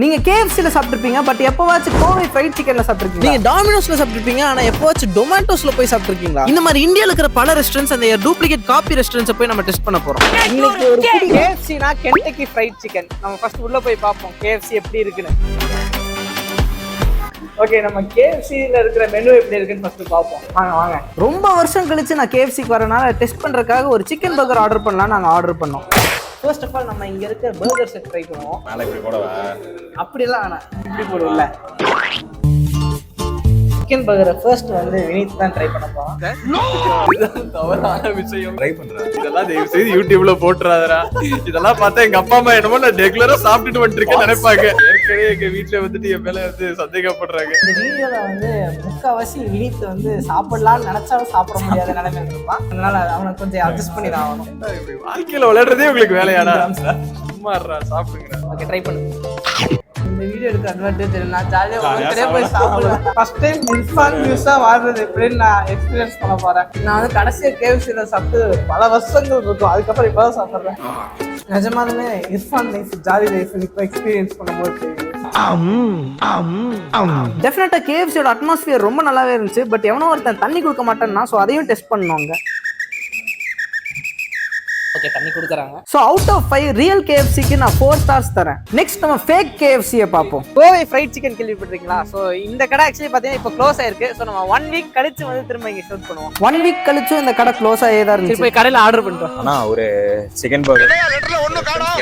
நீங்க கேஎஃப்சில சாப்பிட்டுருப்பீங்க, but எப்பவாச்சும் Kovai fried சிக்கன்ல சாப்பிட்டுருக்கீங்க. நீங்க டாமினோஸ்ல சாப்பிட்டுருப்பீங்க, ஆனா எப்பவாச்சும் டொமேட்டோஸ்ல போய் சாப்பிட்டுருக்கீங்களா? இந்த மாதிரி இந்தியால இருக்கிற பல ரெஸ்டாரண்ட்ஸ் அந்த டூப்ளிகேட் காப்பி ரெஸ்டாரண்ட்ஸ் போய் நம்ம டெஸ்ட் பண்ண போறோம். இன்னைக்கு ஒரு கேஎஃப்சினா கென்டக்கி ஃப்ரைட் சிக்கன். நம்ம ஃபர்ஸ்ட் உள்ள போய் பார்ப்போம் கேஎஃப்சி எப்படி இருக்குன்னு. ஓகே, நம்ம கேஎஃப்சில இருக்கிற மெனு எப்படி இருக்குன்னு ஃபர்ஸ்ட் பார்ப்போம். வாங்க. ரொம்ப வருஷம் கழிச்சு நான் கேஎஃப்சிக்கு வரனால டெஸ்ட் பண்றதுக்காக ஒரு சிக்கன் பர்கர் ஆர்டர் பண்ணலாம். நாங்க ஆர்டர் பண்ணோம். ஃபர்ஸ்ட் ஆஃப் ஆல் நம்ம இங்க இருக்க பர்கர் செட் ட்ரை பண்ணுவோம். இப்படி போடவா? அப்படிலாம் வேணாம், இப்படி போடுவோம்ல. சிக்கன் பர்கரை ஃபர்ஸ்ட் வந்து வினீத் தான் ட்ரை பண்ண போறோம். தவறான விஷயம் ட்ரை பண்றேன். இதெல்லாம் தயவு செய்து யூடியூப்ல போட்டுறாதடா. இதெல்லாம் பார்த்தா எங்க அப்பா அம்மா என்னமோ நான் ரெகுலரா சாப்பிட்டுட்டு வந்துருக்கேன் நினைப்பாங்க. ஏற்கனவே எங்க வீட்டுல வந்துட்டு என் மேல வந்து சந்தேகப்படுறாங்க. இந்த வீடியோல வந்து முக்காவாசி வினீத் வந்து சாப்பிடலாம்னு நினைச்சாலும் சாப்பிட முடியாத நிலைமையில இருப்பான். அதனால அவனை கொஞ்சம் அட்ஜஸ்ட் பண்ணி தான் ஆகணும். வாழ்க்கையில விளையாடுறதே உங்களுக்கு வேலையாடா? சும்மா சாப்பிடுங்க. ஓகே, ட்ரை பண்ணுங்க. இந்த வீடியோ எடுக்க அட்வான்டேஜ் என்ன, ஜாலியா போய் சாப்பிடுவேன். ஃபர்ஸ்ட் டைம் இன்ஃபான் நியூஸா வாழ்றது எப்படின்னு நான் எக்ஸ்பீரியன்ஸ் பண்ண போறேன். நான் வந்து கடைசியா கேஎஃப்சில சாப்பிட்டு பல வருஷங்கள் இருக்கும். அதுக்கப்புறம் இப்பதான் சாப்பிடுறேன். நிஜமாலுமே இர்ஃபான் லைஃப் ஜாலி லைஃப் இப்போ எக்ஸ்பீரியன்ஸ் பண்ணும்போது டெஃபினட்டா கேஎஃப்சியோட அட்மாஸ்பியர் ரொம்ப நல்லாவே இருந்துச்சு. பட் எவனோ ஒருத்தன் தண்ணி கொடுக்க மாட்டேன்னா, ஸோ அதையும் டெஸ்ட் பண்ணுவாங்க. ஓகே, தண்ணி கொடுக்குறாங்க. ஸோ அவுட் ஆஃப் 5 ரியல் கேஎஃப்சிக்கு நான் 4 ஸ்டார்ஸ் தரேன். நெக்ஸ்ட் நம்ம ஃபேக் கேஎஃப்சியை பார்ப்போம். கோவை ஃப்ரைட் சிக்கன் கேள்விப்பட்டிருக்கீங்களா? ஸோ இந்த கடை ஆக்சுவலி பார்த்தீங்கன்னா இப்போ க்ளோஸ் ஆயிருக்கு. ஸோ நம்ம 1 வீக் கழிச்சு வந்து திரும்ப இங்கே ஷூட் பண்ணுவோம். 1 வீக் கழிச்சும் இந்த கடை க்ளோஸ் ஆகி தான் இருந்துச்சு. போய் கடையில் ஆர்டர் பண்ணிட்டோம். ஆனா ஒரு சிக்கன் பர்கர்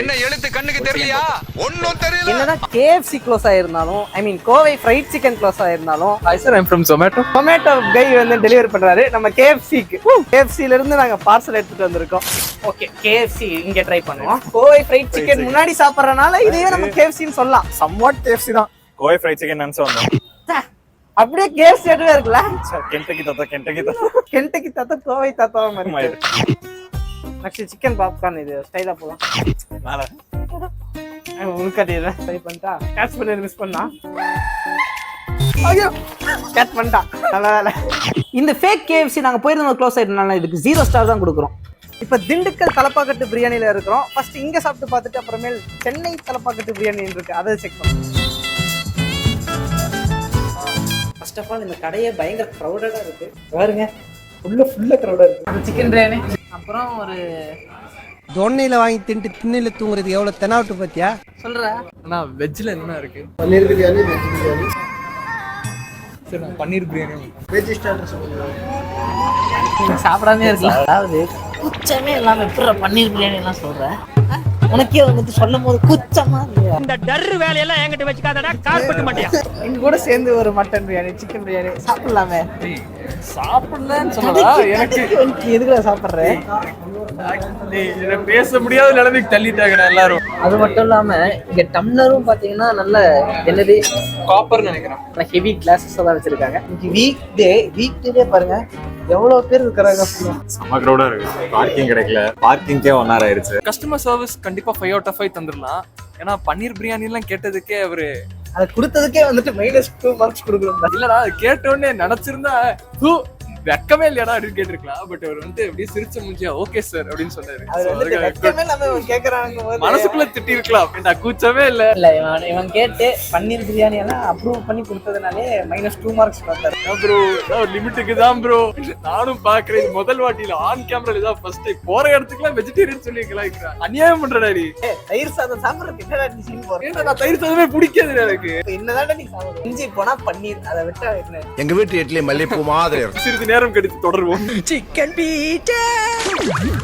என்ன எழுத்து கண்ணுக்கு தெரியலையா? ஒண்ணும் தெரியல. என்னதான் கேஎஃப்சி க்ளோஸ் ஆயிருந்தாலும், I mean Kovai fried chicken close ஆயிருந்தாலும், hi sir, I'm from tomato guy வந்து டெலிவரி பண்றாரு நம்ம கேஎஃப்சிக்கு. கேஎஃப்சில இருந்து நாங்க பார்சல் எடுத்துட்டு வந்திருக்கோம். ஓகே, கேஎஃப்சி இங்க ட்ரை பண்ணுவோம். கோவை ஃப்ரைட் சிக்கன் முன்னாடி சாப்பிடுறதுனால இதையே நம்ம கேஎஃப்சின்னு சொல்லலாம். சம்வாட் கேஎஃப்சி தான். கோவை ஃப்ரைட் சிக்கன் நினைச்சு வந்தோம். அப்படியே கேஎஃப்சி எடுவே இருக்குல்ல. கென்டக்கி தாத்தா கோவை தாத்தா மாதிரி. Next chicken popcorn. இது ஸ்டைலா போலாம். மேல உள்கட்டிடுறேன். ட்ரை பண்ணிட்டா கேட்ச் பண்ணி மிஸ் பண்ணா. ஐயோ, கேட்ச் பண்ணிட்டா. நல்ல வேலை. இந்த ஃபேக் கேஎஃப்சி நாங்க போயிருந்தோம் க்ளோஸ் ஆயிட்டனால இதுக்கு 0 ஸ்டார் தான் கொடுக்குறோம். இப்போ திண்டுக்கல் தலப்பாக்கட்டு பிரியாணியில இருக்கிறோம். ஃபர்ஸ்ட் இங்க சாப்பிட்டு பார்த்துட்டு அப்புறமேல் சென்னை தலப்பாக்கட்டு பிரியாணி இருக்கு, அதை செக் பண்ணுவோம். ஃபர்ஸ்ட் ஆஃப் ஆல் இந்த கடையே பயங்கர க்ரௌடடா இருக்கு. பாருங்க, ஃபுல்லா க்ரௌடா இருக்கு. சிக்கன் பிரியாணி, அப்புறம் ஒரு தொன்னையில வாங்கி திண்ணையில தூங்குறது எவ்வளவு தெனாவட்டு பத்தியா சொல்ற. ஆனா வெஜ்ல என்ன இருக்கு? பன்னீர் பிரியாணி, வெஜ் பிரியாணி. சரி, நான் பன்னீர் பிரியாணி வெஜ் ஸ்டார்டர்ஸ் சாப்பிடாமே இருக்கலாம். அதாவது குச்சமே இல்லாம எப்படி பன்னீர் பிரியாணி எல்லாம் சொல்றேன். உனக்கே வந்து சொல்லும் போது குச்சமா இந்த டர்ரு வேலையெல்லாம் என்கிட்ட வச்சுக்காதடா, கார்பெட் மாட்டியா. எங்க கூட சேர்ந்து ஒரு மட்டன் பிரியாணி, சிக்கன் பிரியாணி சாப்பிடலாமே. சாப்பிடலன்னு சொல்லலா, எனக்கு எதுக்குள்ள சாப்பிடுறேன்? பேச முடியாத நிலைமைக்கு தள்ளிட்டாங்க எல்லாரும். அது மட்டும் இல்லாம இங்க டம்ளரும் பாத்தீங்கன்னா நல்ல என்னது காப்பர் நினைக்கிறேன். ஹெவி கிளாஸஸ் தான் வச்சிருக்காங்க. வீக் டே பாருங்க எவ்வளவு பேர் இருக்கிறாங்க. செம க்ரௌடா இருக்கு. பார்க்கிங் கிடைக்கல. பார்க்கிங்கே 1 hour ஆயிருச்சு. கஸ்டமர் சர்வீஸ் கண்டிப்பா 5 out of 5 தந்துடலாம். ஏன்னா பன்னீர் பிரியாணி எல்லாம் கேட்டதுக்கே அவரு அதை கொடுத்ததுக்கே வந்துட்டு -2 மார்க்ஸ் கொடுக்கணும். இல்லடா, கேட்ட உடனே நினைச்சிருந்தா வெக்கமே இல்லையாடா அப்படின்னு கேட்டிருக்கலாம். பட் அவர் வந்து அப்படியே சிரிச்ச முடிஞ்சா ஓகே சார் அப்படின்னு சொன்னாரு. மனசுக்குள்ள திட்டி இருக்கலாம் அப்படின்னா கூச்சமே இல்ல. இவன் கேட்டு பன்னீர் பிரியாணி எல்லாம் அப்ரூவ் பண்ணி கொடுத்ததுனாலே -2 மார்க்ஸ் பார்த்தாரு. ப்ரோ ஒரு லிமிட்டுக்கு தான் ப்ரோ. நானும் பாக்குறேன் முதல் வாட்டியில ஆன் கேமரா இதான் ஃபர்ஸ்ட் டைம். போற இடத்துக்குலாம் வெஜிடேரியன் சொல்லி கலாய்க்கிறான். அநியாயம் பண்றடா நீ. தயிர் சாதம் சாப்பிடுறதுக்கு என்னடா நீ சீன் போற? ஏன்டா நான் தயிர் சாதமே பிடிக்காது எனக்கு. என்னதான்டா நீ சாப்பிடுற? இஞ்சி போனா பன்னீர், அதை விட்டா என்ன? எங்க வீட்டு இட்லி மல்லிப்பூ மாதிரி. சிறிது நேரம் கழித்து தொடருவோம். சிக்கன் பீட்டா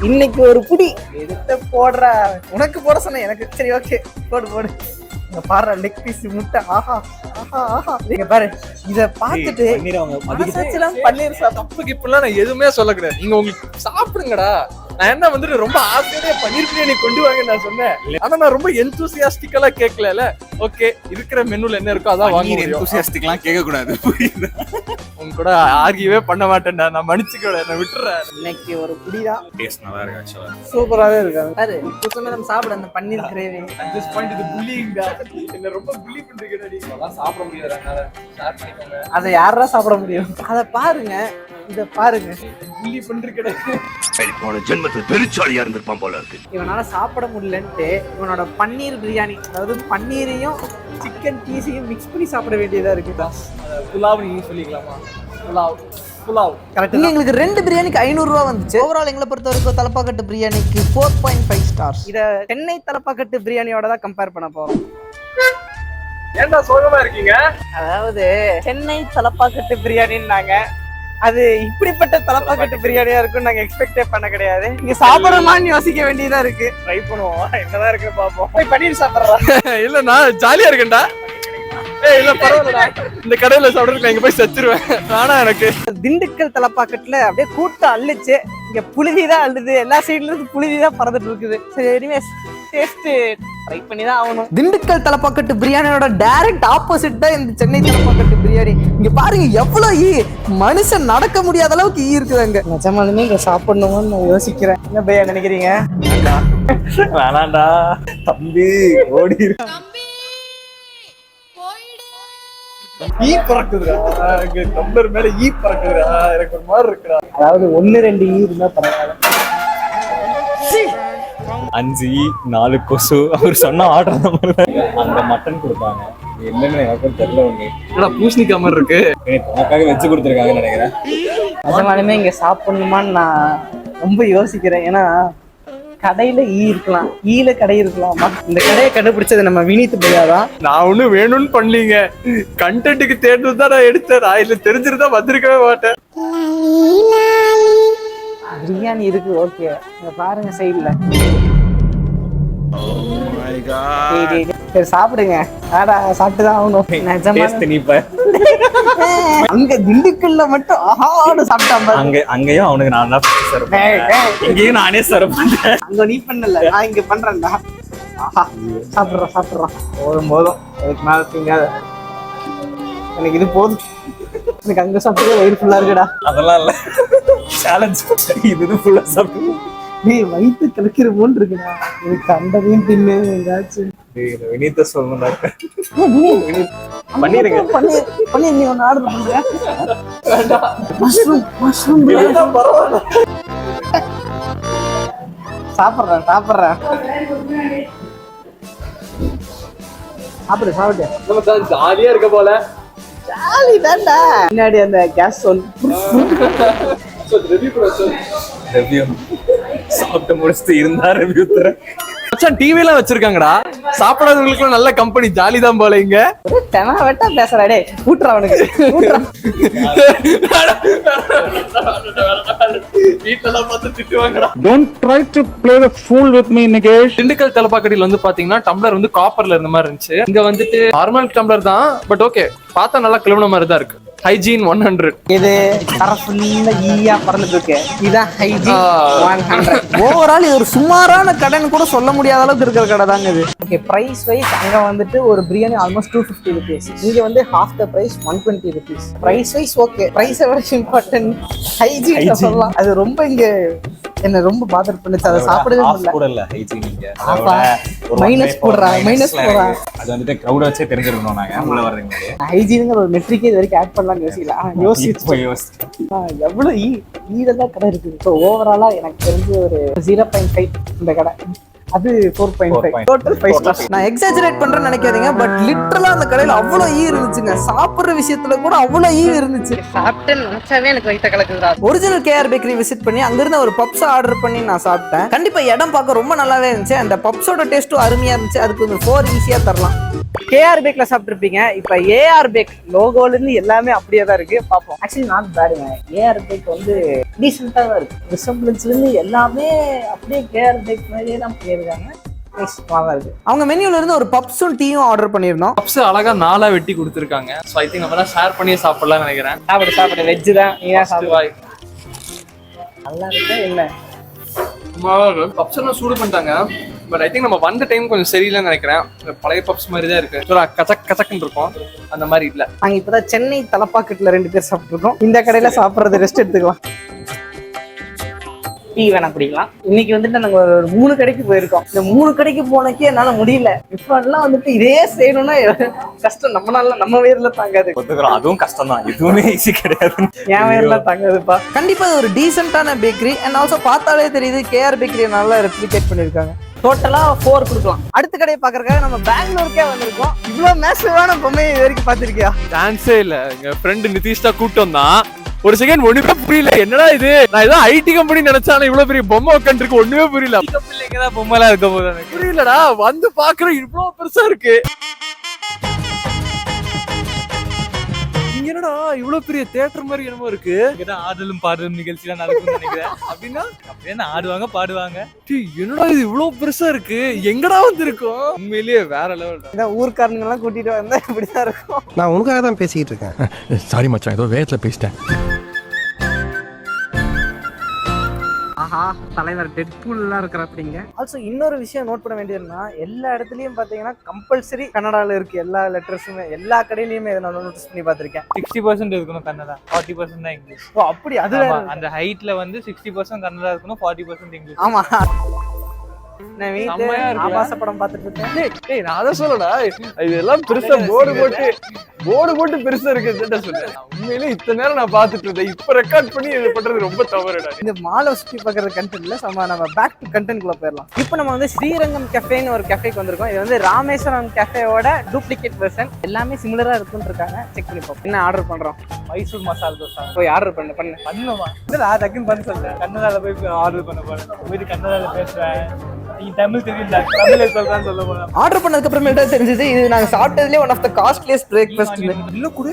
இன்னைக்கு ஒரு புடி எடுத்து போடுற. உனக்கு போட சொன்ன எனக்கு. சரி, ஓகே, போடு. இங்க பாரு, லெக் பீஸ் முட்டை. ஆஹா ஆஹா ஆஹா. நீங்க பாரு, இத பார்த்துட்டு பன்னீர் தப்புக்கு இப்பெல்லாம் நான் எதுவுமே சொல்லக்கூடாது. நீங்க உங்களுக்கு சாப்பிடுங்கடா. நான் என்ன வந்துட்டு ரொம்ப ஆசையா பன்னீர் பிரியாணி கொண்டு வாங்க நான் சொன்னேன். ஆனா நான் ரொம்ப எந்தூசியாஸ்டிக்கலா கேட்கல. ஓகே, இருக்கிற மெனுல என்ன இருக்கோ அதான் வாங்கி. எந்தூசியாஸ்டிக்லாம் கேட்க கூடாது. உங்க கூட ஆர்கியூவே பண்ண மாட்டேன்டா. நான் மன்னிச்சுக்கோட, நான் விட்டுறேன். இன்னைக்கு ஒரு புடிதான். டேஸ்ட் நல்லா இருக்கு. ஆக்சுவலா சூப்பராவே இருக்காங்க. பாரு, புதுசா நம்ம சாப்பிட அந்த பன்னீர் கிரேவி. ஜஸ்ட் பாயிண்ட் இது புல்லிங்கா. என்ன ரொம்ப புல்லி பண்றீங்கடா நீ. அதெல்லாம் சாப்பிட முடியாதுனால ஷேர் பண்ணிக்கோங்க. அதை யாரா சாப்பிட முடியும்? அதை பாருங்க, இத பாருங்க. புள்ளி பண்றீங்கடா. போன ஜென்மத்தில் பெருச்சாலியா இருந்திருப்பான் போல இருக்கு. இவனால சாப்பிட முடியலன்ட்டு இவனோட பன்னீர் பிரியாணி, அதாவது பன்னீரையும் சிக்கன் பீஸையும் மிக்ஸ் பண்ணி சாப்பிட வேண்டியதா இருக்குதா. புலாவ் நீங்க சொல்லிக்கலாமா? புலாவ் கரெக்ட். எங்களுக்கு 2 பிரியாணிக்கு 500 ரூபா வந்துச்சு. ஓவரால் எங்களை பொறுத்த வரைக்கும் தலப்பாக்கட்டு பிரியாணிக்கு 4.5 ஸ்டார்ஸ். இத சென்னை தலப்பாக்கட்டு பிரியாணியோட தான் கம்பேர் பண்ண போறோம். ஏன்டா சோகமா இருக்கீங்க? அதாவது சென்னை தலப்பாக்கட்டு பிரியாணின்னாங்க, அது இப்படிப்பட்ட தலப்பாக்கட்டு பிரியாணியா இருக்கும்னு நாங்க எக்ஸ்பெக்டே பண்ண கிடையாது. இங்க சாப்பிடணுமான்னு யோசிக்க வேண்டியதா இருக்கு. ட்ரை பண்ணுவோம், என்னதான் இருக்குன்னு பாப்போம். போய் பன்னீர் சாப்பிடுறா. இல்ல நான் ஜாலியா இருக்கேன்டா. ஏய் இல்ல பரவாயில்லடா, இந்த கடையில சாப்பிடுறதுக்கு நான் இங்க போய் செத்துருவேன். ஆனா எனக்கு திண்டுக்கல் தலப்பாக்கட்டுல அப்படியே கூட்டம் அள்ளுச்சு. இங்க புழுதி தான் அள்ளுது, எல்லா சைடுல இருந்து புழுதி தான் பறந்துட்டு இருக்குது. சரி, எனிவேஸ் டேஸ்ட் ட்ரை பண்ணி தான் ஆகணும். திண்டுக்கல் தலப்பாக்கட்டு பிரியாணியோட டைரக்ட் ஆப்போசிட் தான் இந்த சென்னை தலப்பாக்கட்டு பிரியாணி. இங்க பாருங்க எவ்வளவு ஈ, மனுஷன் நடக்க முடியாத அளவுக்கு ஈ இருக்குது அங்க. நிஜமாலுமே இங்க சாப்பிடணும்னு நான் யோசிக்கிறேன். என்ன பையா நினைக்கிறீங்க? வேணாண்டா தம்பி, ஓடி ஈ பறக்குதுடா. இங்க டம்ளர் மேல ஈ பறக்குதுடா. எனக்கு ஒரு மாதிரி இருக்குடா. அதாவது 1-2 ஈ இருந்தா பரவாயில்ல. 5 ஈ 4 கொசு. அவர் சொன்ன ஆர்டர் அந்த மட்டன் கொடுத்தாங்க. என்னன்னு எனக்கும் தெரியல. ஒண்ணு என்னடா பூசணிக்கா மாதிரி இருக்கு. உனக்காக வச்சு கொடுத்துருக்காங்கன்னு நினைக்கிறேன். நிஜமாலுமே இங்க சாப்பிடணுமான்னு நான் ரொம்ப யோசிக்கிறேன். ஏன்னா கடையில ஈ இருக்கலாம், ஈல கடை இருக்கலாமா? இந்த கடையை கண்டுபிடிச்சது நம்ம வினீத் பையா தான். நான் ஒண்ணும் வேணும்னு பண்ணலீங்க, கண்டென்ட்டுக்கு தேர்ந்து தான் நான் எடுத்தேன். நான் இதுல தெரிஞ்சிருந்தா வந்திருக்கவே மாட்டேன். பிரியாணி இருக்கு, ஓகே. இங்க பாருங்க சைடுல. சரி சாப்பிடுங்க. ஆடா சாப்பிட்டுதான் ஆகணும். டேஸ்ட் நீ இப்ப அங்க திண்டுக்கல்ல மட்டும் ஆஹாடு சாப்பிட்டான். அங்கேயும் அவனுக்கு நான் தான் சர்வ் பண்ணேன், இங்கேயும் நானே சர்வ் பண்ணேன். அங்க நீ பண்ணல, நான் இங்க பண்றேன்டா. ஆஹா சாப்பிடுறான். போதும் அதுக்கு மேல திங்காத. எனக்கு இது போதும். எனக்கு அங்க சாப்பிட்டு வயிறு ஃபுல்லா இருக்குடா. அதெல்லாம் இல்ல, சேலஞ்ச். இது ஃபுல்லா சாப்பிட்டு நீ வயிற்று கிளக்கிற போல் இருக்குடா. எனக்கு அண்டதையும் தின்னு ஏதாச்சும். வினீத சொல்லணும். பண்ணிருங்க. பன்னீர் நீ ஒன்று ஆர்டர் பண்ணுங்க. மஷ்ரூம் சாப்பிட்றேன். சாப்பிடு. ஜாலியா இருக்க போல. ஜாலி தான்டா. பின்னாடி அந்த கேஸ் ரிவ்யூ சாப்பிட்டு முடிச்சுட்டு இருந்தா ரிவ்யூ தரேன். மச்சான் டிவி எல்லாம் வச்சிருக்காங்கடா. சாப்பிடாதவங்களுக்கு நல்ல கம்பெனி, ஜாலி தான் போல இங்க. தெனா வெட்டா பேசுறா. டே ஊட்டுறா அவனுக்கு. வீட்லலாம் பார்த்து திட்டுவாங்கடா. Don't try to play the fool with me, Nikesh. Dindigul தலப்பாக்கட்டில வந்து பாத்தீங்கன்னா டம்ளர் வந்து காப்பர்ல இருந்த மாதிரி இருந்துச்சு. இங்க வந்துட்டு நார்மல் டம்ளர் தான், பட் ஓகே பார்த்தா நல்லா கிளம்புன மாதிரி தான் இருக்கு. ஹைஜீன் 100. இது கரஃபுல்ல ஈயா பறந்துட்டு இருக்கு. இதான் ஹைஜீன் 100. ஓவரால் இது ஒரு சுமாரான கடைன்னு கூட சொல்ல முடியாத அளவுக்கு இருக்கிற கடை தாங்க இது. ஓகே, பிரைஸ் வைஸ் அங்க வந்துட்டு ஒரு பிரியாணி ஆல்மோஸ்ட் 250 rupees. இங்க வந்து half the price 120 rupees. Price wise okay. பிரைஸை விட இம்பார்ட்டன்ட் ஹைஜீன் சொல்லலாம். அது ரொம்ப இங்க என்ன ரொம்ப பாதர் பண்ணுச்சு. அதை சாப்பிடவே முடியல. கூட இல்ல ஹைஜீன் இங்க. மைனஸ் போடுறா. அது வந்துட்டு கிரவுட் வச்சே தெரிஞ்சிருக்கணும். நாங்க உள்ள வர்றதுக்கு முன்னாடி ஹைஜீனுங்கிற ஒரு மெட்ரிக் இது வரைக்கும் ஆட் பண்ணலாம்னு யோசிக்கலாம். எவ்வளவு ஈடெல்லாம் கடை இருக்குது. ஸோ ஓவராலா எனக்கு தெரிஞ்சு ஒரு 0.5 இந்த கடை. அது 4.5. Total 5 stars. நான் எக்ஸாஜரேட் பண்றேன்னு நினைக்காதீங்க, பட் லிட்டரலா அந்த கடையில அவ்வளவு ஈ இருந்துச்சுங்க. சாப்பிடுற விஷயத்துல கூட அவ்வளவு ஈ இருந்துச்சு. சாப்பிட்டு நினைச்சாவே எனக்கு வயிற்ற கலக்குதுடா. ஒரிஜினல் கேஆர் பேக்கரி விசிட் பண்ணி அங்கிருந்த ஒரு பப்ஸ் ஆர்டர் பண்ணி நான் சாப்பிட்டேன். கண்டிப்பா இடம் பார்க்க ரொம்ப நல்லாவே இருந்துச்சு. அந்த பப்ஸோட டேஸ்ட்டும் அருமையா இருந்துச்சு. அதுக்கு ஒரு 4 ஈஸியா தரலாம். கேஆர் பேக்ல சாப்பிட்டுருப்பீங்க. இப்ப ஏஆர் பேக் லோகோல இருந்து எல்லாமே அப்படியே தான் இருக்கு. பார்ப்போம். ஆக்சுவலி நாட் பேடுங்க. ஏஆர் பேக் வந்து டீசெண்டா தான் இருக்கு. ரிசம்பிளன்ஸ்ல இருந்து எல்லாமே அப்படியே கேஆர் பேக் மாதிரியே தான் பண்ணியிருக்காங்க. அவங்க மெனுல இருந்து ஒரு பப்ஸும் டீயும் ஆர்டர் பண்ணிருந்தோம். பப்ஸ் அழகா 4 வெட்டி கொடுத்துருக்காங்க. ஸோ ஐ திங்க் நம்ம தான் ஷேர் பண்ணியே சாப்பிடலாம்னு நினைக்கிறேன். சாப்பிடு வெஜ் தான். நீ தான் சாப்பிடுவாய். நல்லா இருக்கு. என்ன பப்ஸ் எல்லாம் சூடு பண்ணிட்டாங்க. பட் ஐ திங்க் நம்ம வந்த டைம் கொஞ்சம் சரியில்லைன்னு நினைக்கிறேன். பழைய பப்ஸ் மாதிரி தான் இருக்கு. கச்சக்குன்னு இருக்கும், அந்த மாதிரி இல்ல. நாங்க இப்பதான் சென்னை தலப்பாக்கட்டுல 2 பேர் சாப்பிட்டுருக்கோம். இந்த கடையில சாப்பிடுறது ரெஸ்ட் எடுத்துக்கலாம். டீ வேணா குடிக்கலாம். இன்னைக்கு வந்துட்டு நாங்க ஒரு 3 கடைக்கு போயிருக்கோம். இந்த 3 கடைக்கு போனக்கே என்னால முடியல. இப்பெல்லாம் வந்துட்டு இதே செய்யணும்னா கஷ்டம். நம்ம வயிறுல தாங்காது. அதுவும் கஷ்டம் தான், எதுவுமே ஈஸி கிடையாது. என் வயிறுல தாங்காதுப்பா. கண்டிப்பா இது ஒரு டீசென்டான பேக்கரி அண்ட் ஆல்சோ பார்த்தாலே தெரியுது கேஆர் பேக்கரியை நல்லா ரெப்ளிகேட் பண்ணியிருக்காங்க. டோட்டலா 4 கொடுக்கலாம். அடுத்த கடையை பாக்குறதுக்காக நம்ம பெங்களூருக்கே வந்திருக்கோம். இவ்வளவு மேசிவான பொம்மை இது வரைக்கும் பாத்திருக்கியா? சான்ஸே இல்ல. எங்க ஃப்ரெண்ட் நிதிஷ்டா கூட்டம் தான். ஒரு செகண்ட் ஒண்ணுமே புரியல, என்னடா இது, நான் ஏதோ ஐடி கம்பெனி நினைச்சாலும் இவ்வளவு பெரிய பொம்மை உட்காந்துருக்கு, ஒண்ணுமே புரியல. கம்பெனிலதான் பொம்மை எல்லாம் இருக்க போது புரியலடா. வந்து பாக்குறேன் இவ்வளவு பெருசா இருக்கு. என்னடா இவ்வளவு பெரிய தியேட்டர் மாதிரி என்னமோ இருக்கு. ஆடலும் பாடலும் நிகழ்ச்சியெல்லாம் நடக்கும்னு நினைக்கிறேன். அப்படின்னா அப்படியே ஆடுவாங்க பாடுவாங்க. என்னடா இது இவ்வளவு பெருசா இருக்கு, எங்கடா வந்து இருக்கும். உண்மையிலேயே வேற லெவல். ஊர்க்காரங்க எல்லாம் கூட்டிட்டு வந்தா இப்படிதான் இருக்கும். நான் உனக்காக தான் பேசிக்கிட்டு இருக்கேன். சாரி மச்சான், ஏதோ வேகத்துல பேசிட்டேன். ஆஹா, தலைவர் டெட்பூல் எல்லாம் இருக்கிறாங்க. ஆல்சோ இன்னொரு விஷயம் நோட் பண்ண வேண்டியதுன்னா எல்லா இடத்துலயும் பாத்தீங்கன்னா கம்பல்சரி கன்னடால இருக்கு. எல்லா லெட்டர்ஸுமே எல்லா கடையிலயுமே நான் நோட்டீஸ் பண்ணி பாத்திருக்கேன். 60% இருக்கணும் கன்னடா, 40% தான் இங்கிலீஷ். ஓ அப்படி அது அந்த ஹைட்ல வந்து 60% கன்னடா இருக்கணும், 40% இங்கிலீஷ். ஆமா. நான் வீட்டு ஆபாச படம் பாத்துட்டு இருக்கேன். நான் அதான் சொல்லடா, இதெல்லாம் பெருசா போர்டு போட்டு பெருசா இருக்கு சொல்றேன். உண்மையிலே இத்தனை நேரம் நான் பாத்துட்டு இருந்தேன். இப்ப ரெக்கார்ட் பண்ணி இது பண்றது ரொம்ப தவறுடா. இந்த மாலை சுத்தி பாக்குற கண்டென்ட்ல நம்ம பேக் டு கண்டென்ட் குள்ள போயிடலாம். இப்போ நம்ம வந்து ஸ்ரீரங்கம் கஃபேன்னு ஒரு கஃபேக்கு வந்திருக்கோம். இது வந்து ராமேஸ்வரம் கஃபேவோட டூப்ளிகேட் வெர்ஷன். எல்லாமே சிமிலரா இருக்குன்னு இருக்காங்க. செக் பண்ணி பார்ப்போம். என்ன ஆர்டர் பண்றோம்? மைசூர் மசாலா தோசை போய் ஆர்டர் பண்ணுமா? பண்ணுமா? டக்குன்னு பண்ண சொல்றேன். கன்னடால போய் ஆர்டர் பண்ண போறேன். போயிட்டு கன்னடால பேசுறேன். நீ தமிழ் தெரியல, தமிழ்ல சொல்றான்னு சொல்ல போறேன். ஆர்டர் பண்ணதுக்கு அப்புறமேட்டா தெரிஞ்சது இது நாங்க சாப்பிட்டதுலயே one of the costliest breakfast. இல்ல கூட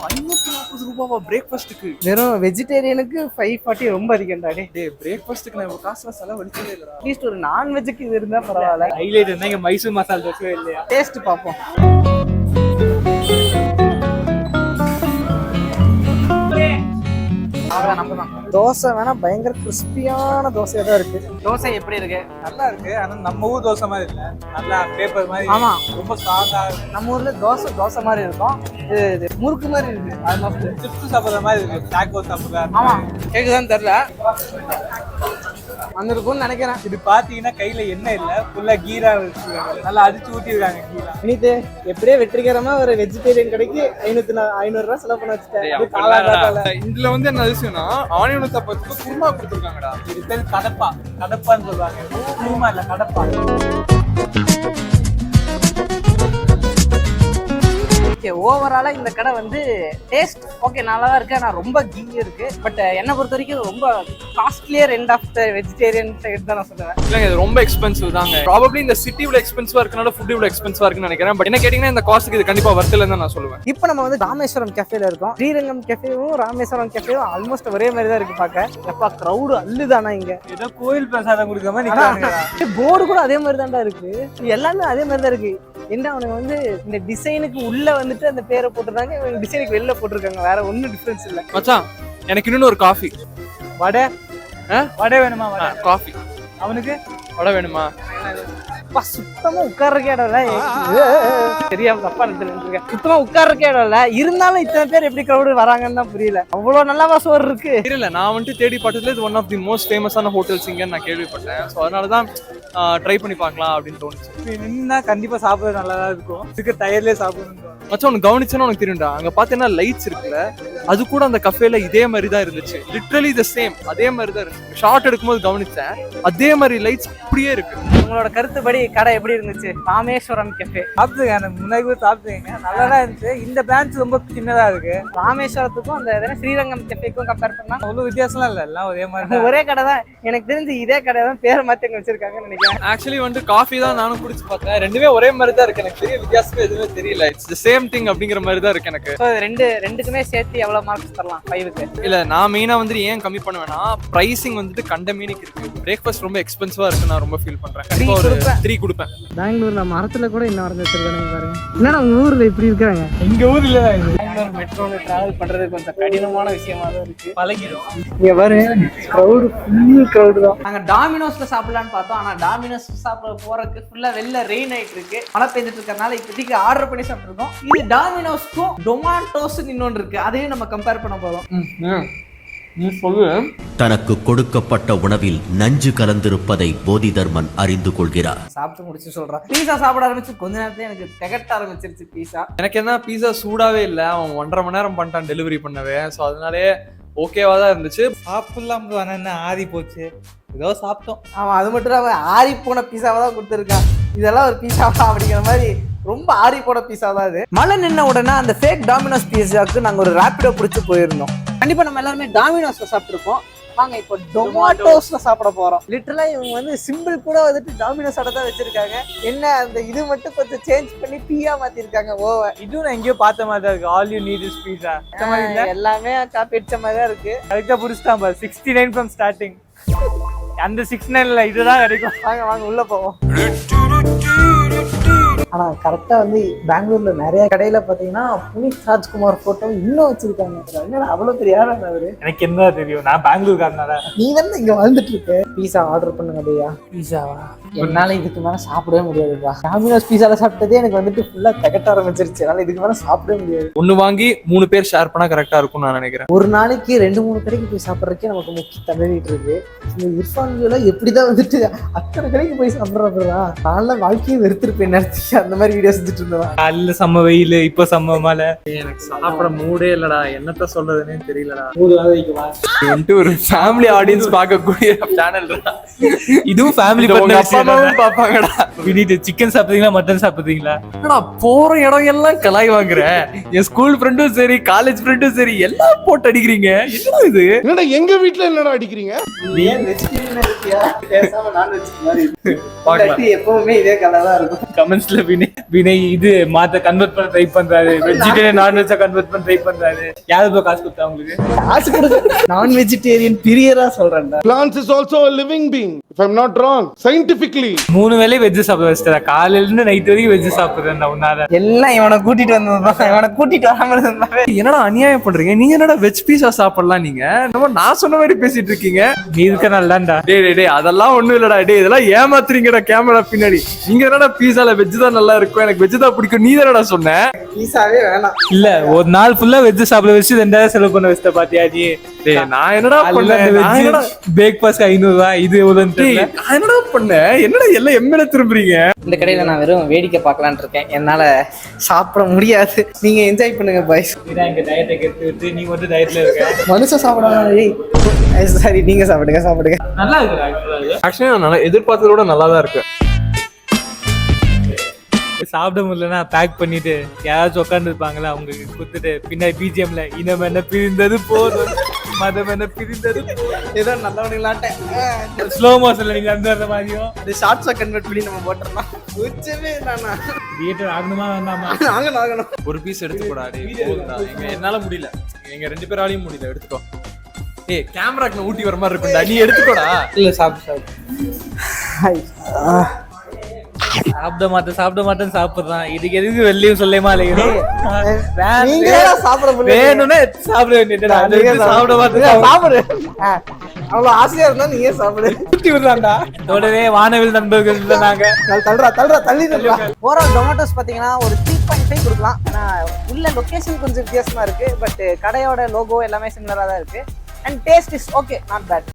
540 ரூபாவா பிரேக்ஃபாஸ்ட்டுக்கு? வெறும் வெஜிடேரியனுக்கு 540 ரொம்ப அதிகம்டா. டேய் பிரேக்ஃபாஸ்ட்டுக்கு நான் காசுல செலவழிச்சதே இல்லடா. அட்லீஸ்ட் ஒரு நான்வெஜ்ஜுக்கு இது இருந்தா பரவாயில்ல. ஹைலைட் என்ன இங்க மைசூர் மசாலா தோசை இல்லையா? டேஸ்ட் பார்ப்போம். தோசை வேணா பயங்கர கிறிஸ்பியான தோசையா தான் இருக்கு. தோசை எப்படி இருக்கு? நல்லா இருக்கு. ஆனா நம்ம ஊர் தோசை மாதிரி இல்ல, நல்லா பேப்பர் மாதிரி. ஆமா, ரொம்ப ஸ்ட்ராங்கா. நம்ம ஊர்ல தோசை மாதிரி இருக்கும், இது முறுக்கு மாதிரி இருக்கு. ஆல்மோஸ்ட் சிப்ஸ் சாப்பிடுற மாதிரி இருக்கு, டாக்கோ சாப்பிடுற. ஆமா, கேக்குதான்னு தெரியல, வந்திருக்கும்னு நினைக்கிறேன். இது பாத்தீங்கன்னா கையில எண்ணெய் இல்ல, ஃபுல்லா கீரா வச்சிருக்காங்க, நல்லா அடிச்சு ஊத்திருக்காங்க கீரா. இனித்து எப்படியே வெற்றிகரமா ஒரு வெஜிடேரியன் கடைக்கு 500 ரூபாய் செலவு பண்ண வச்சுட்டேன். இதுல வந்து என்ன அதிசயம்னா ஆனியன் சப்பாத்துக்கு குருமா கொடுத்துருக்காங்கடா. இது பேர் கடப்பான்னு சொல்லுவாங்க. குருமா இல்ல, கடப்பா. ஓவராலா இந்த கடை வந்து டேஸ்ட் ஓகே நல்லா தான் இருக்கு. ஆனா ரொம்ப கீ இருக்கு. பட் என்ன பொறுத்த வரைக்கும் ரொம்ப costlier end of the vegetarian side தான் நான் சொல்லுவேன். இல்லங்க இது ரொம்ப எக்ஸ்பென்சிவ் தாங்க. ப்ராபபிலி இந்த சிட்டி இவ்வளவு எக்ஸ்பென்சிவா இருக்கனால ஃபுட் இவ்வளவு எக்ஸ்பென்சிவா இருக்குன்னு நினைக்கிறேன். பட் என்ன கேட்டீங்கன்னா இந்த காஸ்ட்டுக்கு இது கண்டிப்பா வர்த் இல்லைன்னு நான் சொல்லுவேன். இப்போ நம்ம வந்து ராமேஸ்வரம் கஃபேல இருக்கோம். ஸ்ரீரங்கம் கஃபேவும் ராமேஸ்வரம் கஃபேவும் ஆல்மோஸ்ட் ஒரே மாதிரி தான் இருக்கு பார்க்க. எப்பா கிரௌடு அல்லுதானா இங்க. ஏதோ கோயில் பிரசாதம் கொடுக்க மாதிரி நிக்கிறாங்க. போர்டு கூட அதே மாதிரி தான்டா இருக்கு, எல்லாமே அதே மாதிரி தான் இருக்கு. என்ன அவனுக்கு வந்து இந்த டிசைனுக்கு உள்ள வந்துட்டு அந்த பேரை போட்டுருக்காங்க, இவங்க டிசைனுக்கு வெளில போட்டிருக்காங்க. வேற ஒன்றும் டிஃபரன்ஸ் இல்லை. மச்சான் எனக்கு இன்னொன்னு ஒரு காஃபி. வடை வேணுமா? காஃபி. அவனுக்கு வடை வேணுமா? சுத்தமா உட்கார்றக்கே இடம் இல்ல. தெரியாம தப்பா நினைச்சிருக்கேன். சுத்தமா உட்கார்றக்கே இடம் இல்ல. இருந்தாலும் இத்தனை பேர் எப்படி கிரௌடு வராங்கன்னு தான் புரியல. அவ்வளவு நல்லாவா சோறு இருக்கு. தெரியல, நான் வந்துட்டு தேடி பார்த்ததுல இது ஒன் ஆஃப் தி மோஸ்ட் ஃபேமஸான ஹோட்டல்ஸ் இங்கன்னு நான் கேள்விப்பட்டேன். ஸோ அதனாலதான் ட்ரை பண்ணி பார்க்கலாம் அப்படின்னு தோணுச்சு. நின்னா கண்டிப்பா சாப்பிட நல்லா தான் இருக்கும். இதுக்கு டயர்லயே சாப்பிடணும். மச்சான் உனக்கு கவனிச்சேன்னா உனக்கு தெரியும்டா, அங்க பாத்தீங்கன்னா லைட்ஸ் இருக்குல்ல, அது கூட அந்த கஃபேல இதே மாதிரி தான் இருந்துச்சு. லிட்ரலி த சேம், அதே மாதிரி தான் இருந்துச்சு. ஷார்ட் எடுக்கும்போது கவனிச்சேன், அதே மாதிரி லைட்ஸ் அப்படியே இருக்கு. உங்களோட கருத்துப்படி கடை எப்படி இருந்துச்சு? ராமேஸ்வரம் கஃபே சாப்பிட்டுங்க, முன்னாடி கூட சாப்பிட்டுங்க, நல்லா தான் இருந்துச்சு. இந்த பிரான்ச் ரொம்ப சின்னதா இருக்கு. ராமேஸ்வரத்துக்கும் அந்த ஸ்ரீரங்கம் கஃபேக்கும் கம்பேர் பண்ணா அவ்வளவு வித்தியாசம்லாம் இல்ல, எல்லாம் ஒரே மாதிரி. ஒரே கடை தான். எனக்கு தெரிஞ்சு இதே கடை தான் பேரை மாத்தி வச்சிருக்காங்கன்னு நினைக்கிறேன். ஆக்சுவலி வந்து காஃபி தான் நானும் குடிச்சு பார்த்தேன். ரெண்டுமே ஒரே மாதிரி தான் இருக்கு. எனக்கு பெரிய வித்தியாசமே எதுவுமே தெரியல. இட்ஸ் தி சேம் திங் அப்படிங்கிற மாதிரி தான் இருக்கு எனக்கு. ரெண்டுக்குமே சேர்த்து எவ்வளவு மார்க்ஸ் தரலாம் 5க்கு? இல்ல நான் மெயினா வந்து ஏன் கம்மி பண்ணுவேன்னா, பிரைசிங் வந்துட்டு கண்ட மீனிக்கு இருக்கு. பிரேக்ஃபாஸ்ட் ரொம்ப எக்ஸ்பென்சிவா இருக்கு, நான் ரொம்ப ஃபீல் பண்றேன். கண்டிப்பா ஒரு 3 கொடுப்பேன். பெங்களூர்ல மரத்துல கூட இன்னும் வரைஞ்சு வச்சிருக்காங்க பாருங்க. என்னடா உங்க ஊர்ல இப்படி இருக்காங்க? எங்க ஊர்ல பெங்களூர் மெட்ரோல டிராவல் பண்றது கொஞ்சம் கடினமான விஷயமா தான் இருக்கு. பழகிடும். இங்க பாருங்க, கிரௌடு ஃபுல் கிரௌடு தான். நாங்க டாமினோஸ்ல சாப்பிடலான்னு பார்த்தோம். ஆனா டாமினோஸ் சாப்பிட போறதுக்கு ஃபுல்லா வெளில ரெயின் ஆயிட்டு இருக்கு, மழை பெஞ்சிட்டு இருக்கறனால இப்போதைக்கு ஆர்டர் பண்ணி சாப்பிட்டுருக்கோம். இது டாமினோஸ்க்கும் டொமாட்டோஸ் இன்னொன்று இருக்கு, அதையும் நம்ம கம்பேர் பண்ண போறோம். நீ சொல்லு. தனக்கு கொடுக்கப்பட்ட உணவில் நஞ்சு கலந்திருப்பதை போதிதர்மன் அறிந்து கொள்கிறார். சாப்பிட்டு முடிச்சு சொல்றான். பீஸா சாப்பிட ஆரம்பிச்சு கொஞ்ச நேரத்துல எனக்கு திகட்ட ஆரம்பிச்சிருச்சு பீஸா. எனக்கு என்ன பீஸா சூடாவே இல்லை, அவன் 1.5 மணி நேரம் பண்ணிட்டான் டெலிவரி பண்ணவே. ஸோ அதனாலே ஓகேவா தான் இருந்துச்சு. சாப்பிடலாம் ப்ரோ, ஆனால் என்ன ஆறி போச்சு, ஏதோ சாப்பிட்டோம். அவன் அது மட்டும் இல்லாம ஆறி போன பீஸாவை தான் கொடுத்துருக்கான். இதெல்லாம் ஒரு பீஸாவா அப்படிங்கிற மாதிரி ரொம்ப ஆறி போன பீஸா தான் அது. மழை நின்ன உடனே அந்த ஃபேக் டாமினோஸ் பீஸாவுக்கு நாங்க ஒரு ரேபிடோ பிடிச்சி போயிருந்தோம். கண்டிப்பா நம்ம எல்லாருமே டாமினோஸ்ல சாப்பிட்டுருப்போம். வாங்க இப்போ டொமாட்டோஸ்ல சாப்பிட போறோம். லிட்டரலா இவங்க வந்து சிம்பிள் கூட வந்துட்டு டாமினோஸோட தான் வச்சிருக்காங்க. என்ன அந்த இது மட்டும் கொஞ்சம் சேஞ்ச் பண்ணி பீயா மாத்திருக்காங்க. ஓவர் இதுவும் நான் எங்கேயோ பார்த்த மாதிரி தான் இருக்கு. ஆல் யூ நீட் இஸ் பீஸா எல்லாமே காப்பி அடிச்ச மாதிரி தான் இருக்கு. கரெக்டாக புடிச்சிட்டான் பாரு. 69 ஃப்ரம் ஸ்டார்டிங். அந்த 69ல இதுதான் கிடைக்கும். வாங்க வாங்க உள்ள போவோம். ஆனா கரெக்டா வந்து பெங்களூர்ல நிறைய கடையில பாத்தீங்கன்னா புனித் ராஜ்குமார் போட்டோ இன்னும் வச்சிருக்காங்க. என்னடா அவ்வளவு பெரிய ஆளா அவரு? எனக்கு என்ன தெரியும், நான் பெங்களூர்காரனால. நீ வந்து இங்க வாழ்ந்துட்டு இருக்க. பீஸா ஆர்டர் பண்ணுங்க பையா. பீஸாவா? என்னால இதுக்கு மேல சாப்பிடவே முடியாதுப்பா. டாமினோஸ் பீஸால சாப்பிட்டதே எனக்கு வந்துட்டு ஃபுல்லா திகட்ட ஆரம்பிச்சிருச்சு. என்னால இதுக்கு மேல சாப்பிடவே முடியாது. ஒண்ணு வாங்கி 3 பேர் ஷேர் பண்ணா கரெக்டா இருக்கும் நான் நினைக்கிறேன். ஒரு நாளைக்கு 2-3 கடைக்கு போய் சாப்பிட்றதுக்கே நமக்கு முக்கிய தள்ளிட்டு இருக்கு. இந்த இர்ஃபான் எல்லாம் எப்படிதான் வந்துட்டு அத்தனை கடைக்கு போய் சாப்பிட்றா? நான்லாம் வாழ்க்கையை வெறுத்திருப்பேன் நினைச்சு அந்த மாதிரி வீடியோ செஞ்சுட்டு இருந்தேன். காலைல செம்ம வெயில், இப்ப செம்ம மழை. எனக்கு சாப்பிட மூடே இல்லடா, என்னத்த சொல்றதுன்னே தெரியலடா. ஒரு ஃபேமிலி ஆடியன்ஸ் பார்க்கக்கூடிய சேனல். இதுவும் ஃபேமிலி பாப்பாங்கடா. சிக்கன் சாப்பிடுறீங்களா, மட்டன் சாப்பிடுறீங்களா? போற இடம் எல்லாம் கலாய் வாங்குற. என் ஸ்கூல் ஃப்ரெண்டும் சரி, காலேஜ் ஃப்ரெண்டும் சரி, எல்லாம் போட்டு அடிக்கிறீங்க. என்ன இது? என்னடா எங்க வீட்ல என்னடா அடிக்கிறீங்க? எப்பவுமே இதே கதை தான் இருக்கும். கமெண்ட்ஸ்ல வினய் இது மாத்த கன்வெர்ட் பண்ண ட்ரை பண்றாரு, வெஜிடேரியன் நான்வெஜ்ஜா கன்வெர்ட் பண்ண ட்ரை பண்றாரு. யாரு போய் காசு கொடுத்தா உங்களுக்கு? காசு கொடுக்க நான் வெஜிடேரியன் பிரியரா சொல்றேன்டா. Plants is also a living being, if I'm not wrong, scientifically. 3 வேளை வெஜ் சாப்பிட வச்சிட்டா. காலையில இருந்து நைட் வரைக்கும் வெஜ் சாப்பிடுறேன் உன்னால. எல்லாம் இவனை கூட்டிட்டு வந்ததுதான். இவனை கூட்டிட்டு வராம இருந்தாவே என்னடா அநியாயம் பண்றீங்க நீங்க? என்னடா வெஜ் பீஸா சாப்பிடலாம் நீங்க? நம்ம நான் சொன்ன மாதிரி பேசிட்டு இருக்கீங்க. நீ இருக்க நல்லாண்டா. டேய் அதெல்லாம் ஒண்ணும் இல்லடா. டேய் இதெல்லாம் ஏமாத்துறீங்கடா கேமரா பின்னாடி. நீங்க என்னடா பீஸால வெஜ் தான் நல்லா இருக்கும், எனக்கு வெஜ் தான் பிடிக்கும் நீ தானடா சொன்ன? பீஸாவே வேணாம். இல்ல ஒரு நாள் ஃபுல்லா வெஜ் சாப்பிட வச்சு 2000 செலவு பண்ண வச்சிட்ட பாத்தியா நீ? டேய் நான் என்னடா பண்ணேன்? பிரேக்ஃபாஸ்ட் 500 ரூபாய் இது எவ்வளவுன்னு தெரியல. நான் என்னடா பண்ணேன்? என்னடா எல்லாம் எம்எல திரும்புறீங்க? இந்த கடையில நான் வெறும் வேடிக்கை பார்க்கலான்னு இருக்கேன். என்னால சாப்பிட முடியாது. நீங்க என்ஜாய் பண்ணுங்க பாய்ஸ். இதான் எங்க டயட்டை கெடுத்து விட்டு நீ மட்டும் டயட்ல இருக்க. மனுஷன் சாப்பிடாம சரி நீங்க சாப்பிடுங்க. நல்லா இருக்கு. ஆக்சுவலி நான் நல்லா எதிர்பார்த்தத விட நல்லா தான் இருக்கு. சாப்பிட முடியலன்னா பேக் பண்ணிட்டு யாராச்சும் உட்காந்து இருப்பாங்களா அவங்களுக்கு கொடுத்துட்டு பின்னாடி பிஜிஎம்ல இனம் என்ன பிரிந்தது போதும், மதம் என்ன பிரிந்தது ஏதோ நல்லவனுங்களாட்டேன். ஸ்லோ மோஷன்ல நீங்க அந்த மாதிரியும் அது ஷார்ட்ஸா கன்வெர்ட் பண்ணி நம்ம போட்டுறலாம். உச்சமே தானா? தியேட்டர் ஆகணுமா வேண்டாமா? ஆகணும். ஒரு பீஸ் எடுத்துக்கூடா. என்னால முடியல, எங்க 2 பேராலையும் முடியல. எடுத்துக்கோ. ஏய் கேமராக்கு ஊட்டி வர மாதிரி இருக்கும்டா, நீ எடுத்துக்கோடா. இல்ல சாப்பிட மாட்டேன் சாப்பிடுறான். இதுக்கு எதுக்கு வெள்ளையும் சொல்லேமா சாப்பிட வேணும்னா சாப்பிட வேண்டியதுடா. சாப்பிட மாட்டேன் சாப்பிடு. அவ்வளவு ஆசையா இருந்தா நீங்க சாப்பிடு. ஊட்டி விடுறான்டா. உடனே வானவில் நண்பர்கள் நாங்க தள்ளி போற டொமேட்டோஸ் பாத்தீங்கன்னா ஒரு 3.5 கொடுக்கலாம். ஆனா உள்ள லொகேஷன் கொஞ்சம் வித்தியாசமா இருக்கு. பட் கடையோட லோகோ எல்லாமே சிமிலரா தான் இருக்கு. And taste is okay, not bad.